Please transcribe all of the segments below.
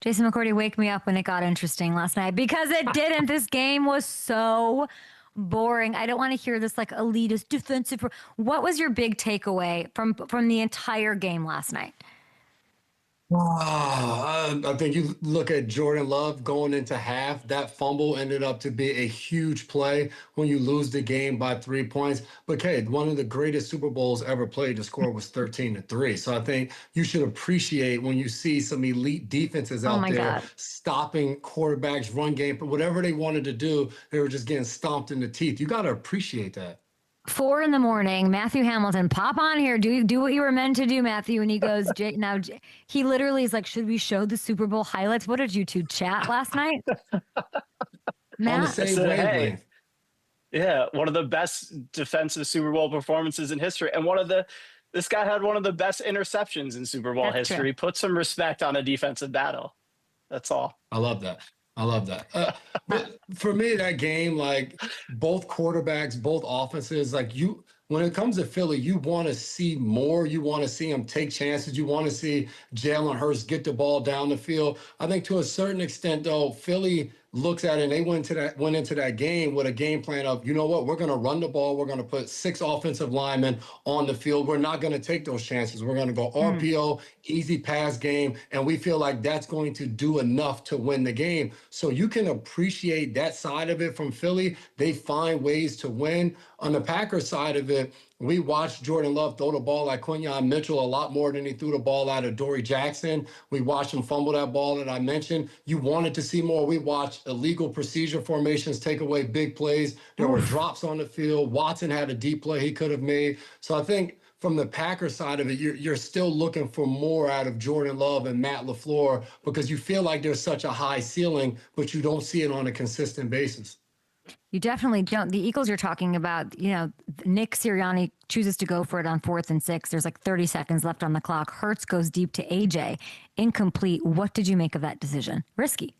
Jason McCourty, wake me up when it got interesting last night because it didn't. This game was so boring. I don't want to hear this like elitist defensive. What was your big takeaway from the entire game last night? I think you look at Jordan Love going into half. That fumble ended up to be a huge play when you lose the game by 3 points. But Kate, one of the greatest Super Bowls ever played, the score was 13-3. So I think you should appreciate when you see some elite defenses Oh out my there God. stopping quarterbacks, run game, but whatever they wanted to do, they were just getting stomped in the teeth. You got to appreciate that. 4 a.m, Matthew Hamilton, pop on here. Do what you were meant to do, Matthew. And he goes, he literally is like, should we show the Super Bowl highlights? What did you two chat last night? On the Matt? I same said, hey, wavelength. yeah, one of the best defensive Super Bowl performances in history. And this guy had one of the best interceptions in Super Bowl That's true. history. Put some respect on a defensive battle. That's all. I love that. I love that. But for me, that game, like both quarterbacks, both offenses, when it comes to Philly, you want to see more. You want to see them take chances. You want to see Jalen Hurts get the ball down the field. I think to a certain extent, though, Philly looks at it and they went into that game with a game plan of, you know what, we're going to run the ball. We're going to put 6 offensive linemen on the field. We're not going to take those chances. We're going to go RPO, easy pass game, and we feel like that's going to do enough to win the game. So you can appreciate that side of it from Philly. They find ways to win. On the Packers side of it, we watched Jordan Love throw the ball at Quinyon Mitchell a lot more than he threw the ball out of Dory Jackson. We watched him fumble that ball that I mentioned. You wanted to see more. We watched illegal procedure formations take away big plays. There were drops on the field. Watson had a deep play he could have made. So I think from the Packers side of it, you're still looking for more out of Jordan Love and Matt LaFleur because you feel like there's such a high ceiling, but you don't see it on a consistent basis. You definitely don't. The Eagles you're talking about, Nick Sirianni chooses to go for it on 4th and 6. There's like 30 seconds left on the clock. Hurts goes deep to AJ. Incomplete. What did you make of that decision? Risky.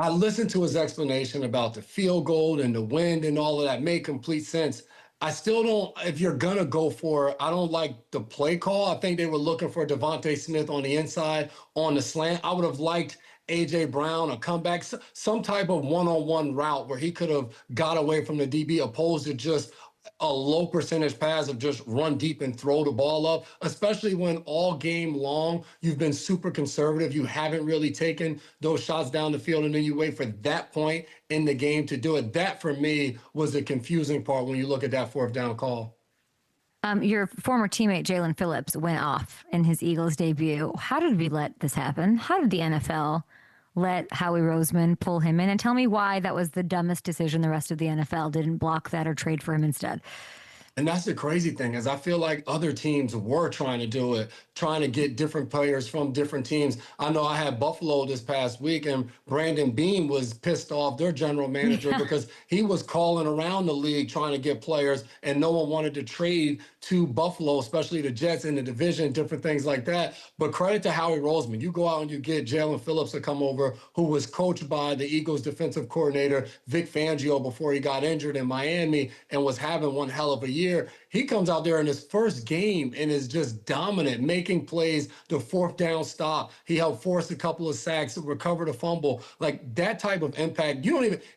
I listened to his explanation about the field goal and the wind and all of that. Made complete sense. I still don't, if you're going to go for it, I don't like the play call. I think they were looking for Devontae Smith on the inside on the slant. I would have liked A.J. Brown, a comeback, some type of one-on-one route where he could have got away from the DB opposed to just a low percentage pass of just run deep and throw the ball up, especially when all game long you've been super conservative. You haven't really taken those shots down the field, and then you wait for that point in the game to do it. That, for me, was the confusing part when you look at that 4th down call. Your former teammate, Jaelan Phillips, went off in his Eagles debut. How did we let this happen? How did the NFL let Howie Roseman pull him in? And tell me why that was the dumbest decision. The rest of the NFL didn't block that or trade for him instead. And that's the crazy thing is I feel like other teams were trying to do it, trying to get different players from different teams. I know I had Buffalo this past week, and Brandon Beam was pissed off, their general manager, because he was calling around the league trying to get players, and no one wanted to trade to Buffalo, especially the Jets in the division, different things like that. But credit to Howie Roseman. You go out and you get Jaelan Phillips to come over, who was coached by the Eagles defensive coordinator, Vic Fangio, before he got injured in Miami and was having one hell of a year. He comes out there in his first game and is just dominant, making plays, the 4th down stop. He helped force a couple of sacks, recovered a fumble. Like that type of impact,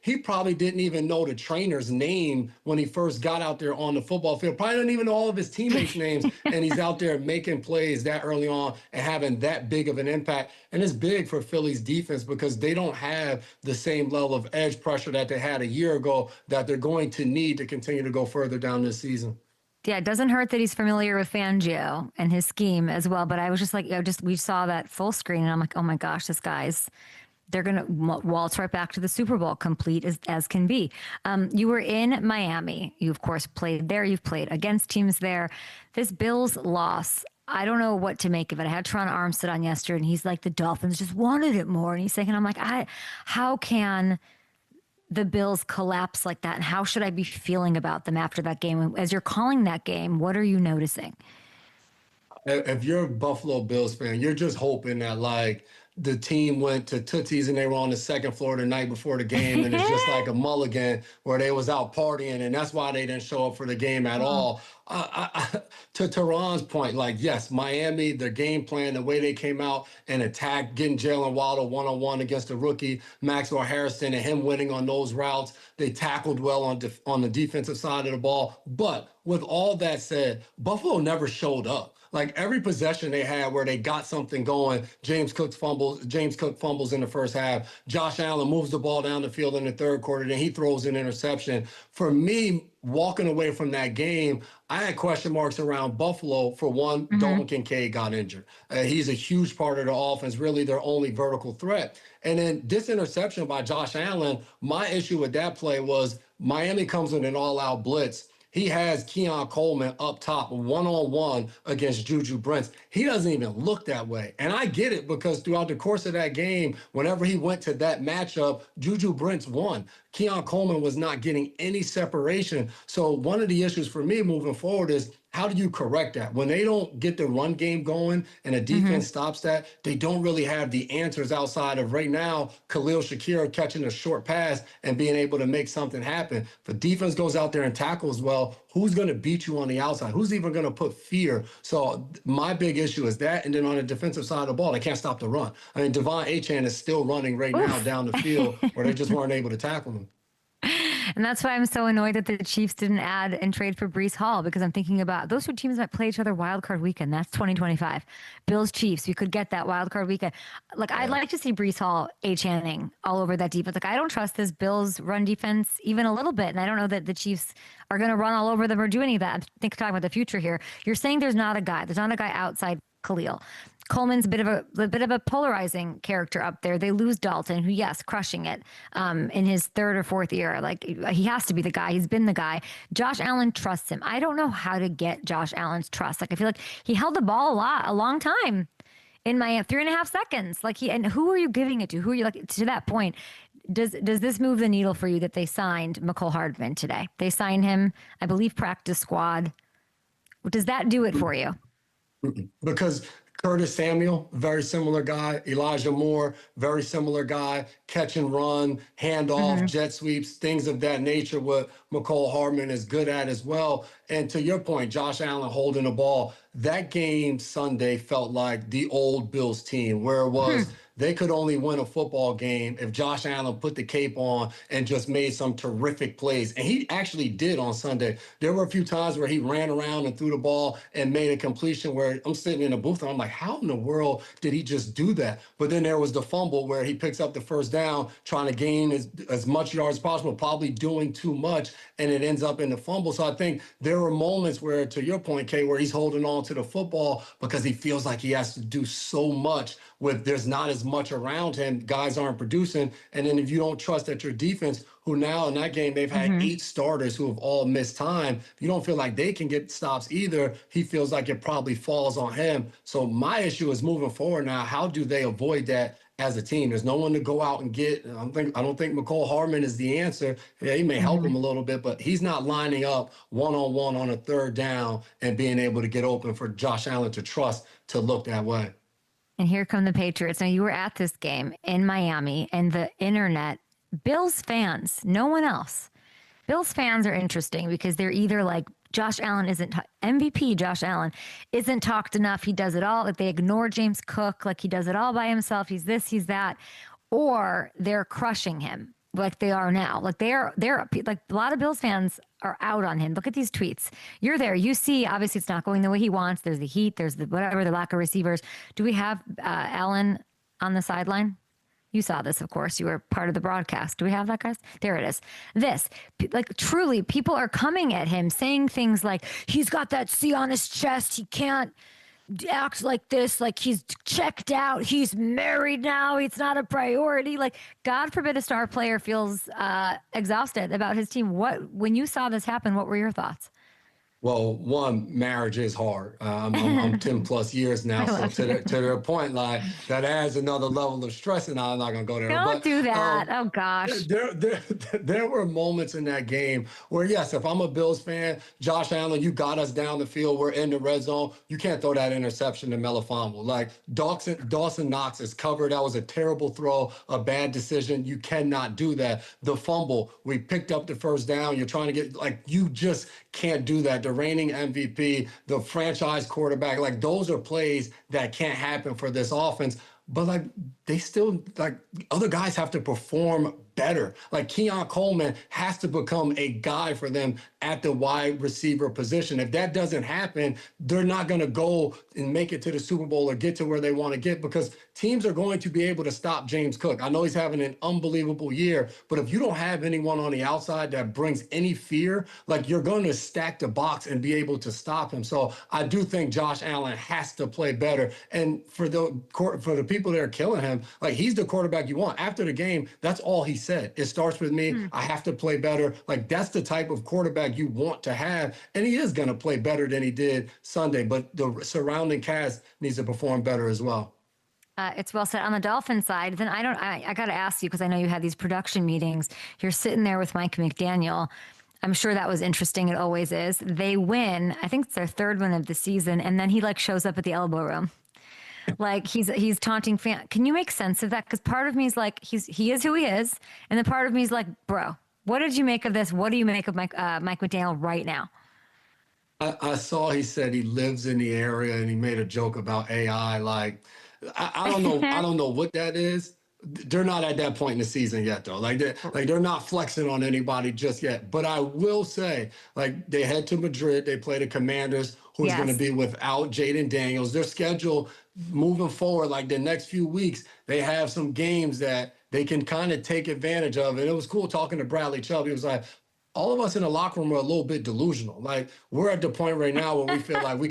he probably didn't even know the trainer's name when he first got out there on the football field. Probably didn't even know all of his teammates' names. And he's out there making plays that early on and having that big of an impact. And it's big for Philly's defense because they don't have the same level of edge pressure that they had a year ago that they're going to need to continue to go further down this season. Yeah, it doesn't hurt that he's familiar with Fangio and his scheme as well. But I was just like, we saw that full screen and I'm like, oh my gosh, they're going to waltz right back to the Super Bowl, complete as can be. You were in Miami. You, of course, played there. You've played against teams there. This Bills loss, I don't know what to make of it. I had Tron Armstead on yesterday, and he's like, the Dolphins just wanted it more. And he's saying, and I'm like, how can the Bills collapse like that? And how should I be feeling about them after that game? As you're calling that game, what are you noticing? If you're a Buffalo Bills fan, you're just hoping that the team went to Tootsie's and they were on the second floor the night before the game, and it's just like a mulligan where they was out partying, and that's why they didn't show up for the game at all. To Teron's point, like, yes, Miami, their game plan, the way they came out and attacked, getting Jalen Waddle one-on-one against the rookie, Maxwell Harrison, and him winning on those routes. They tackled well on the defensive side of the ball. But with all that said, Buffalo never showed up. Like every possession they had where they got something going, James Cook fumbles in the first half. Josh Allen moves the ball down the field in the third quarter, then he throws an interception. For me, walking away from that game, I had question marks around Buffalo. For one, Dalton Kincaid got injured. He's a huge part of the offense, really their only vertical threat. And then this interception by Josh Allen, my issue with that play was Miami comes with an all-out blitz. He has Keon Coleman up top one-on-one against Juju Brents. He doesn't even look that way. And I get it because throughout the course of that game, whenever he went to that matchup, Juju Brents won. Keon Coleman was not getting any separation. So one of the issues for me moving forward is how do you correct that? When they don't get the run game going and the defense stops that, they don't really have the answers outside of right now, Khalil Shakir catching a short pass and being able to make something happen. If the defense goes out there and tackles well, who's going to beat you on the outside? Who's even going to put fear? So my big issue is that. And then on the defensive side of the ball, they can't stop the run. I mean, Devon Achane is still running right now down the field where they just weren't able to tackle him. And that's why I'm so annoyed that the Chiefs didn't add and trade for Breece Hall, because I'm thinking about those two teams might play each other wild card weekend. That's 2025. Bills Chiefs. We could get that wild card weekend. Like, I'd like to see Breece Hall, Channing all over that defense. Like, I don't trust this Bills run defense even a little bit. And I don't know that the Chiefs are going to run all over them or do any of that. I think talking about the future here. You're saying there's not a guy outside Khalil. Coleman's a bit of a polarizing character up there. They lose Dalton, who, yes, crushing it in his third or fourth year. Like, he has to be the guy. He's been the guy. Josh Allen trusts him. I don't know how to get Josh Allen's trust. Like, I feel like he held the ball a long time in my 3.5 seconds. Like, and who are you giving it to? Who are you, like, to that point? Does this move the needle for you that they signed Mecole Hardman today? They signed him, I believe, practice squad. Does that do it for you? Because Curtis Samuel, very similar guy. Elijah Moore, very similar guy. Catch and run, handoff, jet sweeps, things of that nature, what Mecole Hardman is good at as well. And to your point, Josh Allen holding the ball, that game Sunday felt like the old Bills team, where it was they could only win a football game if Josh Allen put the cape on and just made some terrific plays. And he actually did on Sunday. There were a few times where he ran around and threw the ball and made a completion where I'm sitting in the booth and I'm like, how in the world did he just do that? But then there was the fumble where he picks up the first down, trying to gain as much yards as possible, probably doing too much, and it ends up in the fumble. So I think there were moments where, to your point, Kay, where he's holding on to the football because he feels like he has to do so much with there's not as much around him, guys aren't producing. And then if you don't trust that your defense, who now in that game, they've had 8 starters who have all missed time. If you don't feel like they can get stops either, he feels like it probably falls on him. So my issue is moving forward now, how do they avoid that as a team? There's no one to go out and get. I don't think Mecole Hardman is the answer. Yeah, he may help him a little bit, but he's not lining up one-on-one on a third down and being able to get open for Josh Allen to trust to look that way. And here come the Patriots. Now, you were at this game in Miami, and the internet, Bills fans, no one else. Bills fans are interesting because they're either like, Josh Allen MVP Josh Allen isn't talked enough. He does it all. Like, they ignore James Cook. Like, he does it all by himself. He's this, he's that. Or they're crushing him like they are now. Like, they're like, a lot of Bills fans are out on him. Look at these tweets. You're there. You see, obviously it's not going the way he wants. There's the heat. There's the whatever, the lack of receivers. Do we have Allen on the sideline? You saw this, of course. You were part of the broadcast. Do we have that, guys? There it is. Like, truly, people are coming at him saying things like, he's got that C on his chest. He can't act like this. Like, he's checked out. He's married now. It's not a priority. Like, God forbid a star player feels exhausted about his team. When you saw this happen, what were your thoughts? Well, one, marriage is hard. I'm 10 plus years now. So to their point, like that adds another level of stress, and I'm not going to go there. Don't But do that. Oh gosh. there were moments in that game where, yes, if I'm a Bills fan, Josh Allen, you got us down the field. We're in the red zone. You can't throw that interception to Melifonwu. Like Dawson Knox is covered. That was a terrible throw, a bad decision. You cannot do that. The fumble, we picked up the first down. You're trying to get, like, you just can't do that. The reigning MVP, the franchise quarterback, like those are plays that can't happen for this offense. But like they still, like, other guys have to perform better. Like Keon Coleman has to become a guy for them at the wide receiver position. If that doesn't happen, they're not going to go and make it to the Super Bowl or get to where they want to get, because teams are going to be able to stop James Cook. I know he's having an unbelievable year, but if you don't have anyone on the outside that brings any fear, like, you're going to stack the box and be able to stop him. So I do think Josh Allen has to play better. And for the people that are killing him, like, he's the quarterback you want. After the game, that's all he said. It starts with me. I have to play better. Like, that's the type of quarterback you want to have. And he is going to play better than he did Sunday, but the surrounding cast needs to perform better as well. It's well said. On the Dolphins side, then I got to ask you, because I know you had these production meetings. You're sitting there with Mike McDaniel. I'm sure that was interesting. It always is. They win. I think it's their third win of the season. And then he like shows up at the elbow room. Like he's taunting fan. Can you make sense of that? Because part of me is like, he is who he is. And the part of me is like, bro, what did you make of this? What do you make of Mike McDaniel right now? I saw he said he lives in the area, and he made a joke about AI. Like, I don't know. I don't know what that is. They're not at that point in the season yet, though. Like they're not flexing on anybody just yet. But I will say, like, they head to Madrid. They play the Commanders, who's going to be without Jaden Daniels. Their schedule moving forward, like the next few weeks, they have some games that they can kind of take advantage of. And it was cool talking to Bradley Chubb. He was like, all of us in the locker room are a little bit delusional. Like, we're at the point right now where we feel like we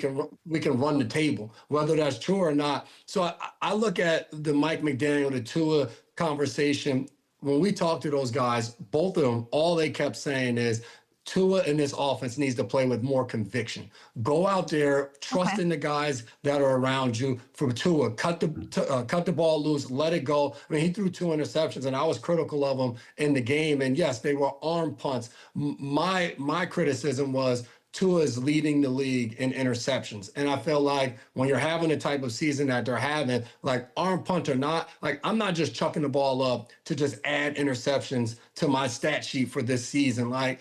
can run the table, whether that's true or not. So I look at the Mike McDaniel, the Tua conversation. When we talked to those guys, both of them, all they kept saying is, Tua in this offense needs to play with more conviction. Go out there, trust in the guys that are around you. For Tua, cut the ball loose, let it go. I mean, he threw 2 interceptions, and I was critical of him in the game. And yes, they were arm punts. My criticism was Tua is leading the league in interceptions. And I feel like when you're having the type of season that they're having, like, arm punt or not, like, I'm not just chucking the ball up to just add interceptions to my stat sheet for this season. Like,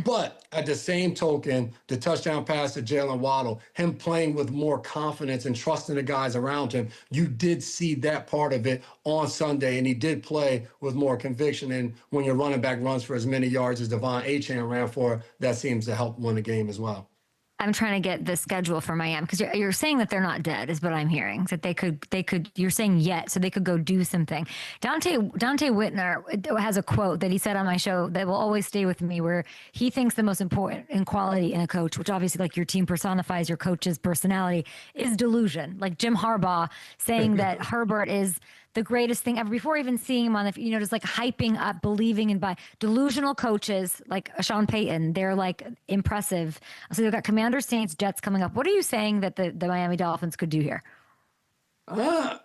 but at the same token, the touchdown pass to Jalen Waddle, him playing with more confidence and trusting the guys around him, you did see that part of it on Sunday, and he did play with more conviction. And when your running back runs for as many yards as Devon Achane ran for, that seems to help win the game as well. I'm trying to get the schedule for Miami, because you're saying that they're not dead is what I'm hearing. That they could. You're saying yet, so they could go do something. Dante Whitner has a quote that he said on my show that will always stay with me, where he thinks the most important in quality in a coach, which obviously, like, your team personifies your coach's personality, is delusion. Like Jim Harbaugh saying that Herbert is the greatest thing ever, before even seeing him on the, just like hyping up, believing in, by delusional coaches like Sean Payton. They're like impressive. So they've got Commanders, Saints, Jets coming up. What are you saying that the Miami Dolphins could do here?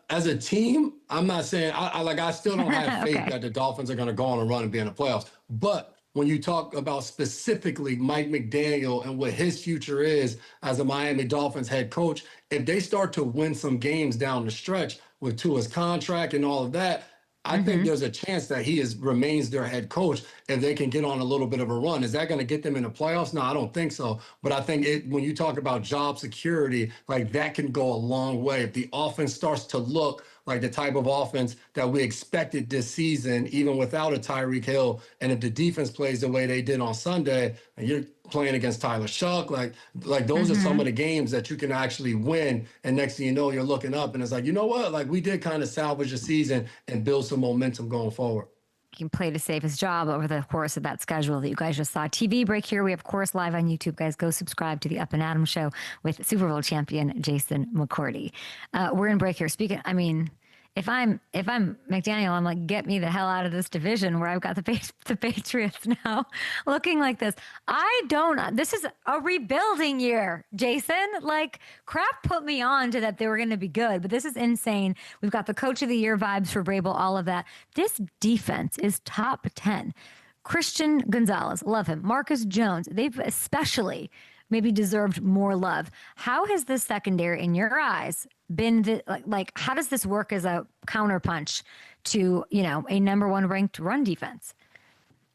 As a team, I'm not saying I still don't have faith that the Dolphins are going to go on a run and be in the playoffs. But when you talk about specifically Mike McDaniel and what his future is as a Miami Dolphins head coach, if they start to win some games down the stretch with Tua's contract and all of that, I think there's a chance that he remains their head coach if they can get on a little bit of a run. Is that going to get them in the playoffs? No, I don't think so. But I think when you talk about job security, like, that can go a long way. If the offense starts to look like the type of offense that we expected this season, even without a Tyreek Hill, and if the defense plays the way they did on Sunday, and you're playing against Tyler Shuck, like those are some of the games that you can actually win. And next thing you know, you're looking up, and it's like, you know what? Like, we did kind of salvage the season and build some momentum going forward. You can play to save his job over the course of that schedule that you guys just saw. TV break here. We have, of course, live on YouTube. Guys, go subscribe to the Up and Adam Show with Super Bowl champion Jason McCourty. We're in break here. if I'm McDaniel, I'm like, get me the hell out of this division where I've got the Patriots now looking like this. This is a rebuilding year, Jason. Like, crap put me on to that they were going to be good, but this is insane. We've got the coach of the year vibes for Vrabel, all of that. This defense is top 10. Christian Gonzalez, love him. Marcus Jones, they've especially maybe deserved more love. How has this secondary, in your eyes, been like? How does this work as a counterpunch to a number one ranked run defense?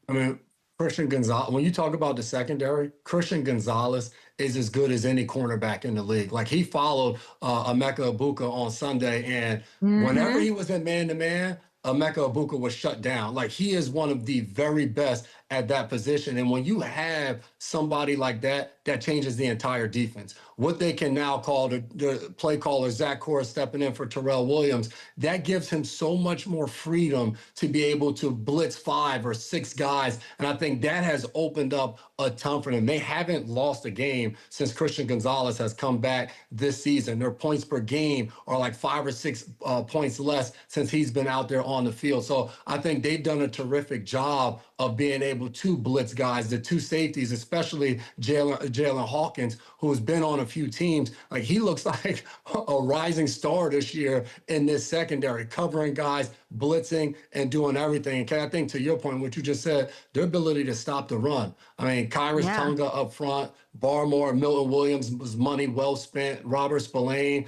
I mean, Christian Gonzalez, when you talk about the secondary, Christian Gonzalez is as good as any cornerback in the league. Like, he followed Emeka Egbuka on Sunday, and whenever he was in man-to-man, Emeka Egbuka was shut down. Like, he is one of the very best at that position. And when you have somebody like that, that changes the entire defense. What they can now call the play caller, Zach Core, stepping in for Terrell Williams, that gives him so much more freedom to be able to blitz 5 or 6 guys. And I think that has opened up a ton for them. They haven't lost a game since Christian Gonzalez has come back this season. Their points per game are like 5 or 6 points less since he's been out there on the field. So I think they've done a terrific job of being able to blitz guys, the 2 safeties, especially Jaylon Hawkins, who's been on a few teams. Like, he looks like a rising star this year in this secondary, covering guys, blitzing, and doing everything. And I think, to your point, what you just said, their ability to stop the run. I mean, Kyrus Tonga up front, Barmore, Milton Williams was money well spent, Robert Spillane.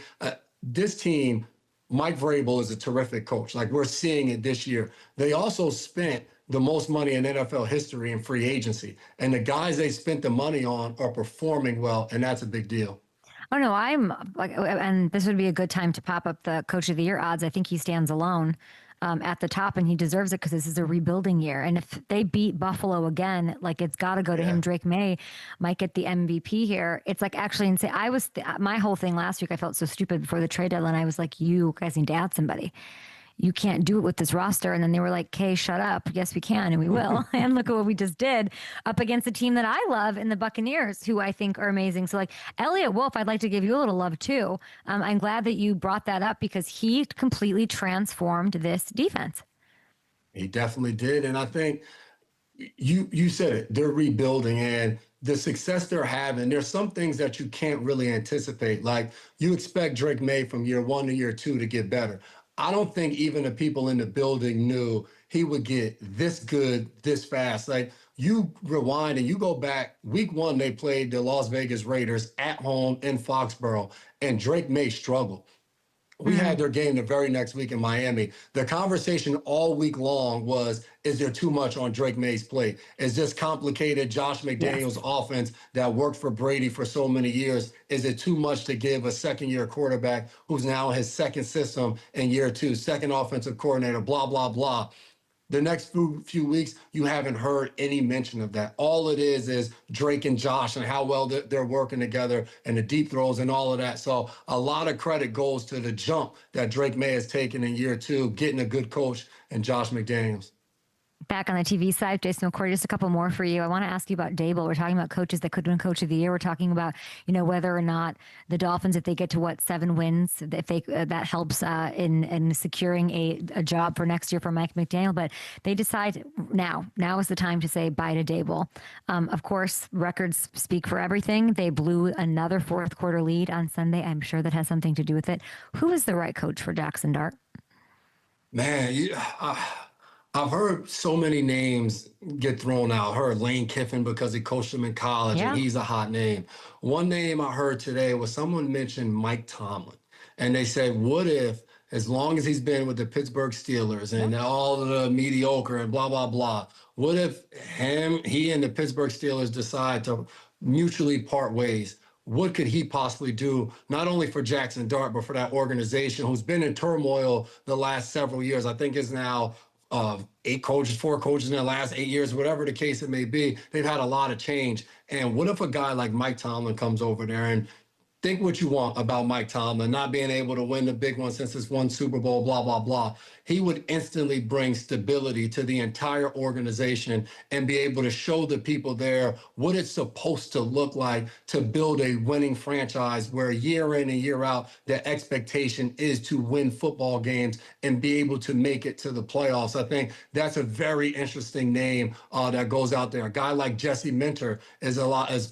This team, Mike Vrabel is a terrific coach. Like, we're seeing it this year. They also spent the most money in NFL history in free agency. And the guys they spent the money on are performing well, and that's a big deal. Oh, no, I'm like, and this would be a good time to pop up the coach of the year odds. I think he stands alone at the top, and he deserves it because this is a rebuilding year. And if they beat Buffalo again, like, it's got to go to him. Drake May might get the MVP here. It's like, actually insane. My whole thing last week, I felt so stupid before the trade deadline. I was like, you guys need to add somebody. You can't do it with this roster. And then they were like, "Kay, shut up. Yes, we can, and we will." And look at what we just did up against a team that I love in the Buccaneers, who I think are amazing. So, like, Elliot Wolf, I'd like to give you a little love too. I'm glad that you brought that up because he completely transformed this defense. He definitely did. And I think you said it, they're rebuilding, and the success they're having, there's some things that you can't really anticipate. Like, you expect Drake May from year 1 to year 2 to get better. I don't think even the people in the building knew he would get this good this fast. Like, you rewind and you go back, week 1, they played the Las Vegas Raiders at home in Foxborough, and Drake May struggled. We had their game the very next week in Miami. The conversation all week long was, is there too much on Drake May's plate? Is this complicated Josh McDaniel's offense that worked for Brady for so many years? Is it too much to give a second-year quarterback who's now in his second system in year 2, second offensive coordinator, blah, blah, blah? The next few weeks, you haven't heard any mention of that. All it is Drake and Josh and how well they're working together and the deep throws and all of that. So a lot of credit goes to the jump that Drake May has taken in year 2, getting a good coach and Josh McDaniels. Back on the TV side, Jason McCourty, just a couple more for you. I want to ask you about Dable. We're talking about coaches that could win Coach of the Year. We're talking about, whether or not the Dolphins, if they get to 7 wins, if they that helps in securing a job for next year for Mike McDaniel. But they decide now is the time to say bye to Dable. Of course, records speak for everything. They blew another fourth quarter lead on Sunday. I'm sure that has something to do with it. Who is the right coach for Jaxson Dart? Man, I've heard so many names get thrown out. I heard Lane Kiffin because he coached him in college, and he's a hot name. One name I heard today was someone mentioned Mike Tomlin. And they said, what if, as long as he's been with the Pittsburgh Steelers and all of the mediocre and blah, blah, blah, what if he and the Pittsburgh Steelers decide to mutually part ways? What could he possibly do, not only for Jaxson Dart, but for that organization who's been in turmoil the last several years? I think is now 4 coaches in the last 8 years, whatever the case it may be. They've had a lot of change. And what if a guy like Mike Tomlin comes over there, and think what you want about Mike Tomlin, not being able to win the big one since it's won Super Bowl, blah, blah, blah. he would instantly bring stability to the entire organization and be able to show the people there what it's supposed to look like to build a winning franchise where year in and year out, the expectation is to win football games and be able to make it to the playoffs. I think that's a very interesting name that goes out there. A guy like Jesse Minter is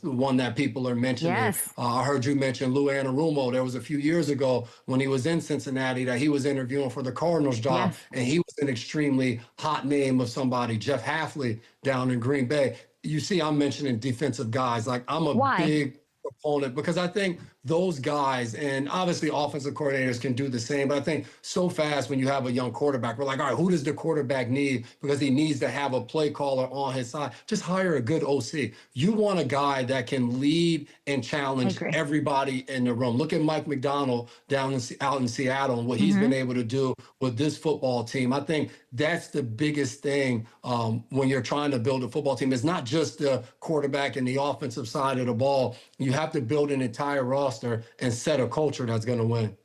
one that people are mentioning. Yes. I heard you mention Lou Anarumo. There was a few years ago when he was in Cincinnati that he was interviewing for the Cardinals job, Yes. and he was an extremely hot name of somebody. Jeff Hafley down in Green Bay. You see, I'm mentioning defensive guys. Like, I'm a big proponent because I think those guys, and obviously offensive coordinators can do the same, but I think so fast when you have a young quarterback, we're like, all right, who does the quarterback need? Because he needs to have a play caller on his side. Just hire a good OC. You want a guy that can lead and challenge everybody in the room. Look at Mike McDaniel out in Seattle and what he's been able to do with this football team. I think that's the biggest thing when you're trying to build a football team. It's not just the quarterback and the offensive side of the ball. You have to build an entire roster and set a culture that's going to win.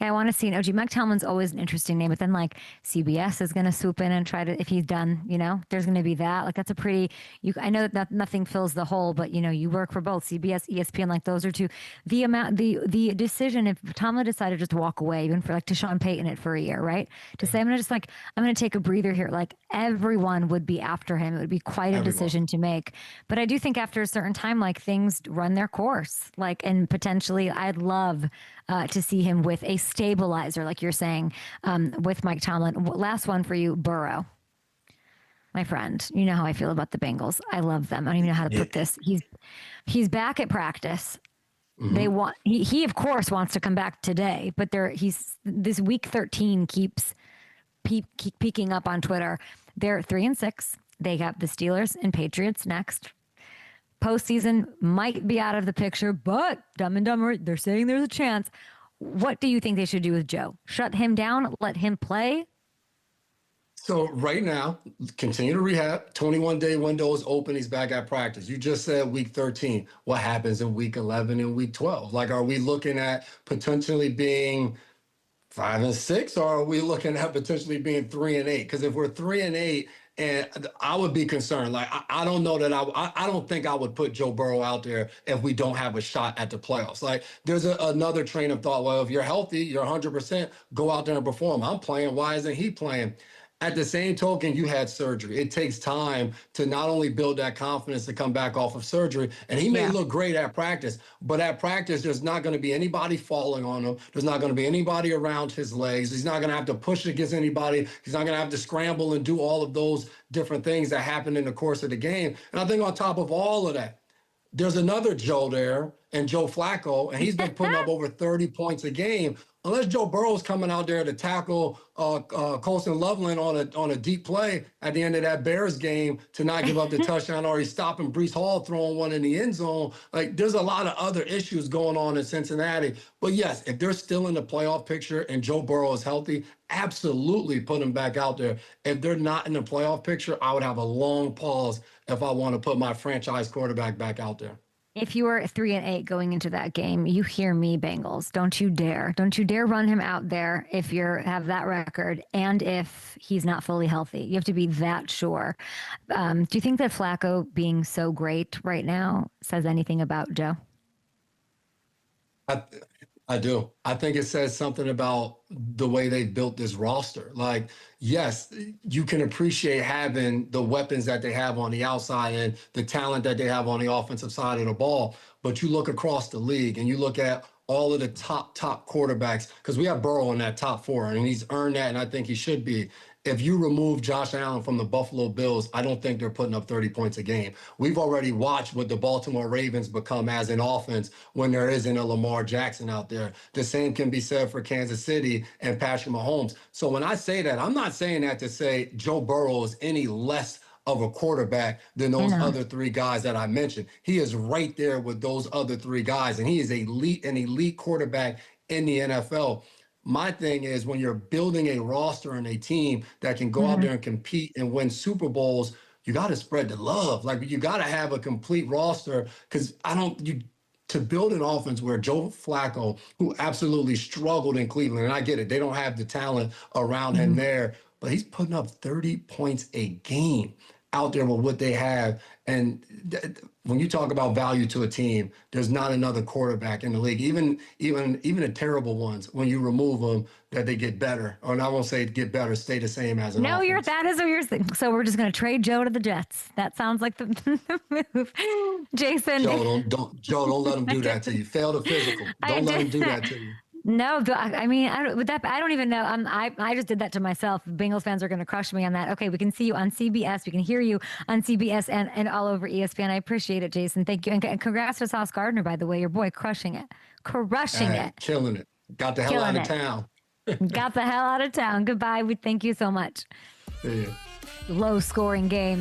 I want to see an OG. Mike Tomlin's always an interesting name, but then like CBS is going to swoop in and try to, if he's done, there's going to be that. Like that's a pretty, I know that nothing fills the hole, but you work for both CBS, ESPN, like those are two. The decision, if Tomlin decided just to walk away, even for like to Sean Payton it for a year, right? To say, I'm going to take a breather here. Like everyone would be after him. It would be quite a decision to make. But I do think after a certain time, like things run their course, and potentially I'd love to see him with a stabilizer, like you're saying, with Mike Tomlin. Last one for you, Burrow. My friend, you know how I feel about the Bengals. I love them. I don't even know how to put this. He's back at practice. They want he of course wants to come back today, but this week 13 keeps peeking up on Twitter. They're 3-6. They got the Steelers and Patriots next. Postseason might be out of the picture, but Dumb and Dumber, they're saying there's a chance. What do you think they should do with Joe? Shut him down? Let him play? So right now, continue to rehab. 21-day window is open. He's back at practice. You just said week 13. What happens in week 11 and week 12? Like, are we looking at potentially being 5-6, or are we looking at potentially being 3-8? Because if we're 3-8, and I would be concerned. Like, I don't know that I don't think I would put Joe Burrow out there if we don't have a shot at the playoffs. Like, there's another train of thought. Well, if you're healthy, you're 100%, go out there and perform. I'm playing. Why isn't he playing? At the same token, you had surgery. It takes time to not only build that confidence to come back off of surgery. And he may look great at practice, but at practice, there's not going to be anybody falling on him. There's not going to be anybody around his legs. He's not going to have to push against anybody. He's not going to have to scramble and do all of those different things that happen in the course of the game. And I think on top of all of that, there's another Joe there, and Joe Flacco, and he's been putting up over 30 points a game. Unless Joe Burrow's coming out there to tackle Colston Loveland on a deep play at the end of that Bears game to not give up the touchdown, or he's stopping Breece Hall throwing one in the end zone. Like, there's a lot of other issues going on in Cincinnati. But yes, if they're still in the playoff picture and Joe Burrow is healthy, absolutely put him back out there. If they're not in the playoff picture, I would have a long pause if I want to put my franchise quarterback back out there. If you were 3-8 going into that game, you hear me, Bengals. Don't you dare. Don't you dare run him out there if you have that record and if he's not fully healthy. You have to be that sure. Do you think that Flacco being so great right now says anything about Joe? I do. I think it says something about the way they built this roster. Like, yes, you can appreciate having the weapons that they have on the outside and the talent that they have on the offensive side of the ball. But you look across the league and you look at all of the top quarterbacks, because we have Burrow in that top 4, and he's earned that, and I think he should be. If you remove Josh Allen from the Buffalo Bills, I don't think they're putting up 30 points a game. We've already watched what the Baltimore Ravens become as an offense when there isn't a Lamar Jackson out there. The same can be said for Kansas City and Patrick Mahomes. So when I say that, I'm not saying that to say Joe Burrow is any less of a quarterback than those other 3 guys that I mentioned. He is right there with those other 3 guys, and he is an elite quarterback in the NFL. My thing is, when you're building a roster and a team that can go out there and compete and win Super Bowls, you got to spread the love. Like, you got to have a complete roster, because to build an offense where Joe Flacco, who absolutely struggled in Cleveland, and I get it, they don't have the talent around him there, but he's putting up 30 points a game out there with what they have. And when you talk about value to a team, there's not another quarterback in the league, even the terrible ones, when you remove them, that they get better. Or I won't say get better, stay the same as an offense. That is what you're saying. So we're just going to trade Joe to the Jets. That sounds like the move. Jason. Joe, don't let him do that to you. Fail the physical. Don't let him do that to you. No, I mean, I don't even know. I just did that to myself. Bengals fans are going to crush me on that. Okay, we can see you on CBS. We can hear you on CBS and all over ESPN. I appreciate it, Jason. Thank you. And congrats to Sauce Gardner, by the way. Your boy crushing it. Killing it. Got the hell out of town. Got the hell out of town. Goodbye. We thank you so much. See ya. Low scoring game.